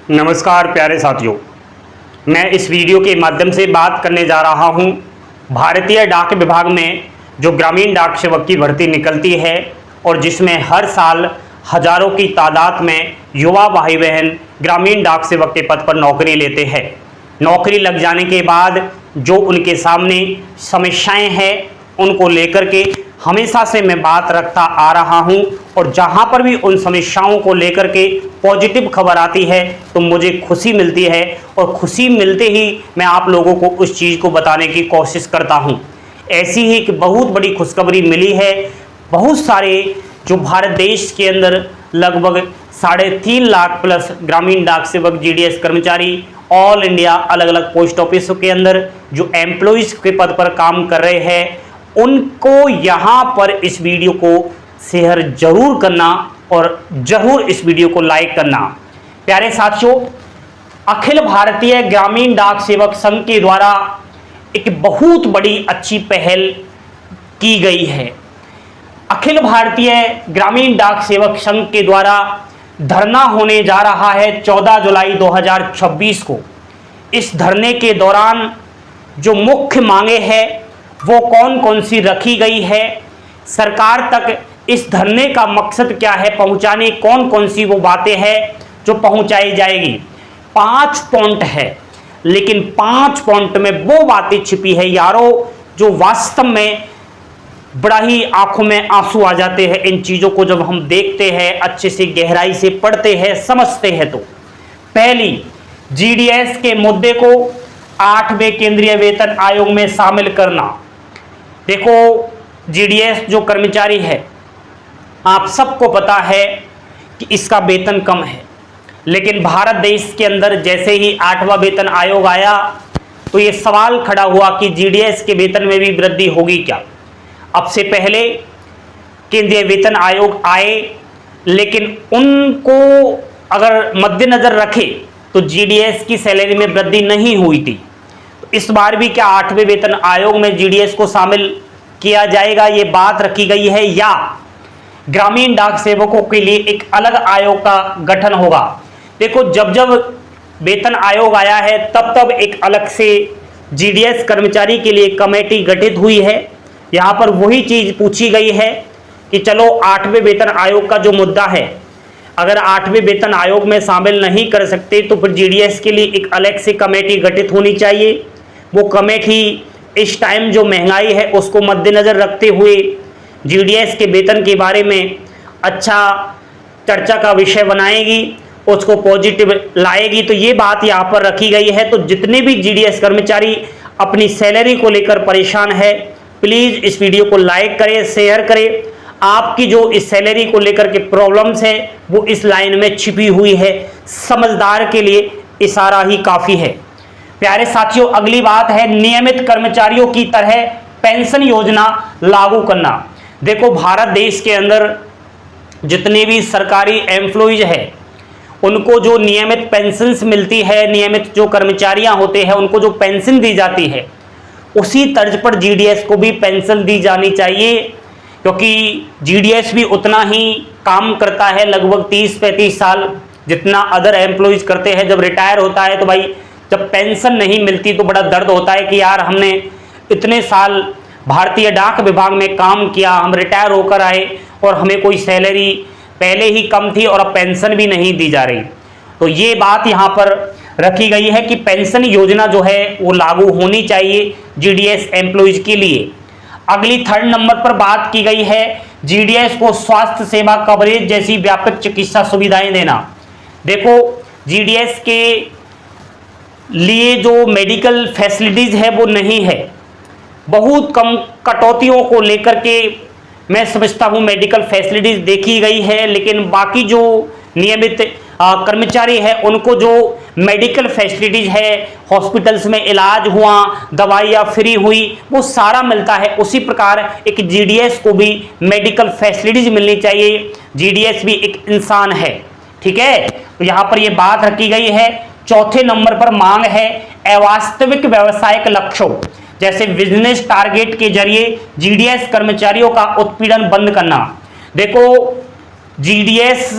नमस्कार प्यारे साथियों, मैं इस वीडियो के माध्यम से बात करने जा रहा हूं। भारतीय डाक विभाग में जो ग्रामीण डाक सेवक की भर्ती निकलती है और जिसमें हर साल हजारों की तादाद में युवा भाई बहन ग्रामीण डाक सेवक के पद पर नौकरी लेते हैं। नौकरी लग जाने के बाद जो उनके सामने समस्याएं हैं उनको लेकर के हमेशा से मैं बात रखता आ रहा हूं और जहां पर भी उन समस्याओं को लेकर के पॉजिटिव खबर आती है तो मुझे खुशी मिलती है और खुशी मिलते ही मैं आप लोगों को उस चीज़ को बताने की कोशिश करता हूं। ऐसी ही एक बहुत बड़ी खुशखबरी मिली है। बहुत सारे जो भारत देश के अंदर लगभग 3.5 लाख प्लस ग्रामीण डाक सेवक जीडीएस कर्मचारी ऑल इंडिया अलग अलग पोस्ट ऑफिस के अंदर जो एम्प्लॉइज के पद पर काम कर रहे हैं, उनको यहाँ पर इस वीडियो को शेयर जरूर करना और जरूर इस वीडियो को लाइक करना। प्यारे साथियों, अखिल भारतीय ग्रामीण डाक सेवक संघ के द्वारा एक बहुत बड़ी अच्छी पहल की गई है। अखिल भारतीय ग्रामीण डाक सेवक संघ के द्वारा धरना होने जा रहा है 14 जुलाई 2026 को। इस धरने के दौरान जो मुख्य मांगे हैं वो कौन कौन सी रखी गई है, सरकार तक इस धरने का मकसद क्या है पहुंचाने, कौन कौन सी वो बातें हैं जो पहुंचाई जाएगी। 5 पॉइंट है, लेकिन 5 पॉइंट में वो बातें छिपी है यारों जो वास्तव में बड़ा ही आंखों में आंसू आ जाते हैं इन चीज़ों को जब हम देखते हैं, अच्छे से गहराई से पढ़ते हैं, समझते हैं। तो पहली, जीडीएस के मुद्दे को 8वें केंद्रीय वेतन आयोग में शामिल करना। देखो, जीडीएस जो कर्मचारी है, आप सबको पता है कि इसका वेतन कम है, लेकिन भारत देश के अंदर जैसे ही 8वां वेतन आयोग आया तो ये सवाल खड़ा हुआ कि जीडीएस के वेतन में भी वृद्धि होगी क्या। अब से पहले केंद्रीय वेतन आयोग आए, लेकिन उनको अगर मद्देनजर रखे तो जीडीएस की सैलरी में वृद्धि नहीं हुई थी। इस बार भी क्या 8वें वेतन आयोग में जीडीएस को शामिल किया जाएगा, ये बात रखी गई है, या ग्रामीण डाक सेवकों के लिए एक अलग आयोग का गठन होगा। देखो, जब जब वेतन आयोग आया है तब तब एक अलग से जीडीएस कर्मचारी के लिए कमेटी गठित हुई है। यहाँ पर वही चीज पूछी गई है कि चलो 8वें वेतन आयोग का जो मुद्दा है, अगर 8वें वेतन आयोग में शामिल नहीं कर सकते तो फिर जीडीएस के लिए एक अलग से कमेटी गठित होनी चाहिए। वो कमेटी इस टाइम जो महंगाई है उसको मद्देनज़र रखते हुए जीडीएस के वेतन के बारे में अच्छा चर्चा का विषय बनाएगी, उसको पॉजिटिव लाएगी। तो ये बात यहाँ पर रखी गई है। तो जितने भी जीडीएस कर्मचारी अपनी सैलरी को लेकर परेशान है, प्लीज़ इस वीडियो को लाइक करें, शेयर करें। आपकी जो इस सैलरी को लेकर के प्रॉब्लम्स है वो इस लाइन में छिपी हुई है। समझदार के लिए इशारा ही काफ़ी है। प्यारे साथियों, अगली बात है नियमित कर्मचारियों की तरह पेंशन योजना लागू करना। देखो, भारत देश के अंदर जितने भी सरकारी एम्प्लॉइज है उनको जो नियमित पेंशन्स मिलती है, नियमित जो कर्मचारियां होते हैं उनको जो पेंशन दी जाती है, उसी तर्ज पर जीडीएस को भी पेंशन दी जानी चाहिए, क्योंकि जीडीएस भी उतना ही काम करता है, लगभग 30-35 साल जितना अदर एम्प्लॉइज करते हैं। जब रिटायर होता है तो भाई जब पेंशन नहीं मिलती तो बड़ा दर्द होता है कि यार हमने इतने साल भारतीय डाक विभाग में काम किया, हम रिटायर होकर आए और हमें कोई सैलरी पहले ही कम थी और अब पेंशन भी नहीं दी जा रही। तो ये बात यहाँ पर रखी गई है कि पेंशन योजना जो है वो लागू होनी चाहिए जीडीएस एम्प्लॉइज के लिए। अगली 3rd नंबर पर बात की गई है जीडीएस को स्वास्थ्य सेवा कवरेज जैसी व्यापक चिकित्सा सुविधाएं देना। देखो, जीडीएस के लिए जो मेडिकल फैसिलिटीज़ है वो नहीं है, बहुत कम कटौतियों को लेकर के मैं समझता हूँ मेडिकल फैसिलिटीज़ देखी गई है, लेकिन बाकी जो नियमित कर्मचारी है उनको जो मेडिकल फैसिलिटीज़ है, हॉस्पिटल्स में इलाज हुआ, दवाइयाँ फ्री हुई, वो सारा मिलता है। उसी प्रकार एक जीडीएस को भी मेडिकल फैसिलिटीज़ मिलनी चाहिए। जीडीएस भी एक इंसान है, ठीक है। तो यहाँ पर ये बात रखी गई है। 4थे नंबर पर मांग है अवास्तविक व्यवसायिक लक्ष्यों जैसे बिजनेस टारगेट के जरिए जीडीएस कर्मचारियों का उत्पीड़न बंद करना। देखो, जीडीएस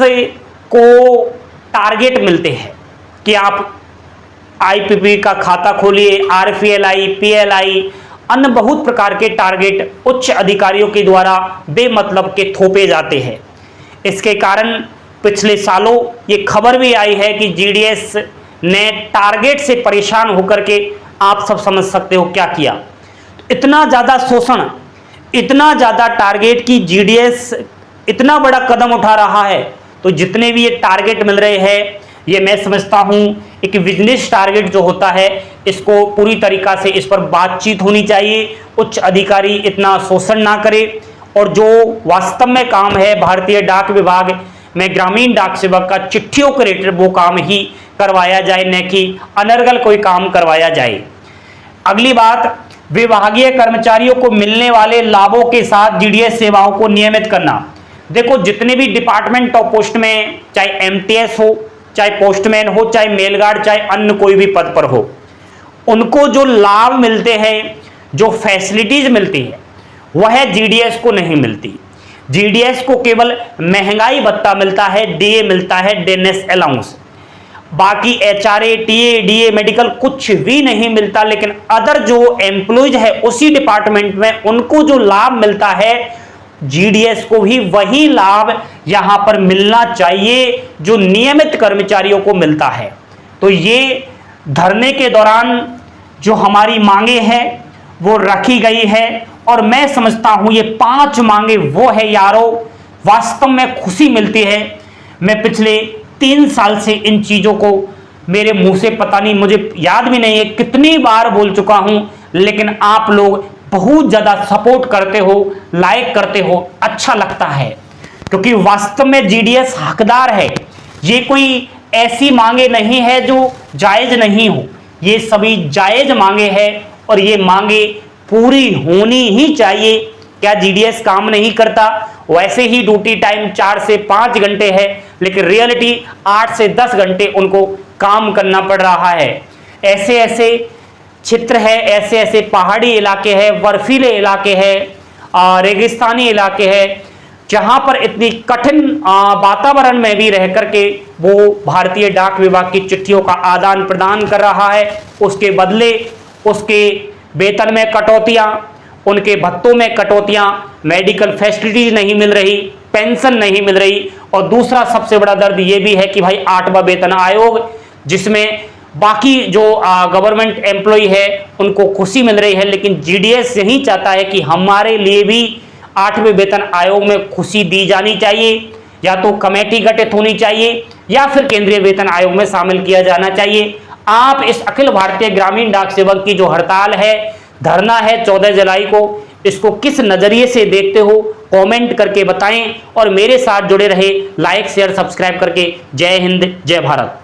को टारगेट मिलते हैं, कि आप आईपीपी का खाता खोलिए, आरपीएलआई, पीएलआई, अन्य बहुत प्रकार के टारगेट उच्च अधिकारियों के द्वारा बेमतलब के थोपे जाते हैं। इसके कारण पिछले सालों ये खबर भी आई है कि जीडीएस ने टारगेट से परेशान होकर के, आप सब समझ सकते हो क्या किया। इतना ज़्यादा शोषण, इतना ज़्यादा टारगेट की जीडीएस इतना बड़ा कदम उठा रहा है, तो जितने भी ये टारगेट मिल रहे हैं, ये मैं समझता हूँ एक बिजनेस टारगेट जो होता है, इसको पूरी तरीक़ा से इस पर बातचीत होनी चाहिए। उच्च अधिकारी इतना शोषण ना करे और जो वास्तव में काम है भारतीय डाक विभाग में ग्रामीण डाक सेवक का चिट्ठियों के रिलेटेड वो काम ही करवाया जाए, न कि अनर्गल कोई काम करवाया जाए। अगली बात, विभागीय कर्मचारियों को मिलने वाले लाभों के साथ जीडीएस सेवाओं को नियमित करना। देखो, जितने भी डिपार्टमेंट ऑफ पोस्ट में, चाहे एमटीएस हो, चाहे पोस्टमैन हो, चाहे मेलगार्ड, चाहे अन्य कोई भी पद पर हो, उनको जो लाभ मिलते हैं, जो फैसिलिटीज मिलती है, वह जीडीएस को नहीं मिलती। जीडीएस को केवल महंगाई भत्ता मिलता है, डीए मिलता है, डेनेस अलाउंस। बाकी एचआरए, टीए, डीए, मेडिकल कुछ भी नहीं मिलता। लेकिन अदर जो एम्प्लॉयज है उसी डिपार्टमेंट में, उनको जो लाभ मिलता है, जीडीएस को भी वही लाभ यहां पर मिलना चाहिए जो नियमित कर्मचारियों को मिलता है। तो ये धरने के दौरान जो हमारी मांगे हैं वो रखी गई है, और मैं समझता हूं ये 5 मांगे वो है यारों, वास्तव में खुशी मिलती है। मैं पिछले 3 साल से इन चीजों को मेरे मुंह से, पता नहीं, मुझे याद भी नहीं है कितनी बार बोल चुका हूं, लेकिन आप लोग बहुत ज्यादा सपोर्ट करते हो, लाइक करते हो, अच्छा लगता है, क्योंकि वास्तव में जीडीएस हकदार है। ये कोई ऐसी मांगे नहीं है जो जायज नहीं हो, ये सभी जायज मांगे हैं और ये मांगे पूरी होनी ही चाहिए। क्या जीडीएस काम नहीं करता? वैसे ही ड्यूटी टाइम 4 से 5 घंटे है, लेकिन रियलिटी 8 से 10 घंटे उनको काम करना पड़ रहा है। ऐसे ऐसे क्षेत्र है, ऐसे ऐसे पहाड़ी इलाके हैं, बर्फीले इलाके हैं, रेगिस्तानी इलाके हैं, जहां पर इतनी कठिन वातावरण में भी रह करके वो भारतीय डाक विभाग की चिट्ठियों का आदान प्रदान कर रहा है। उसके बदले उसके वेतन में कटौतियां, उनके भत्तों में कटौतियां, मेडिकल फैसिलिटीज नहीं मिल रही, पेंशन नहीं मिल रही, और दूसरा सबसे बड़ा दर्द ये भी है कि भाई 8वां वेतन आयोग, जिसमें बाकी जो गवर्नमेंट एम्प्लॉय है उनको खुशी मिल रही है, लेकिन जीडीएस यही चाहता है कि हमारे लिए भी 8वें वेतन आयोग में खुशी दी जानी चाहिए। या तो कमेटी गठित होनी चाहिए या फिर केंद्रीय वेतन आयोग में शामिल किया जाना चाहिए। आप इस अखिल भारतीय ग्रामीण डाक सेवक की जो हड़ताल है, धरना है 14 जुलाई को, इसको किस नजरिए से देखते हो कमेंट करके बताएं, और मेरे साथ जुड़े रहे, लाइक शेयर सब्सक्राइब करके। जय हिंद, जय भारत।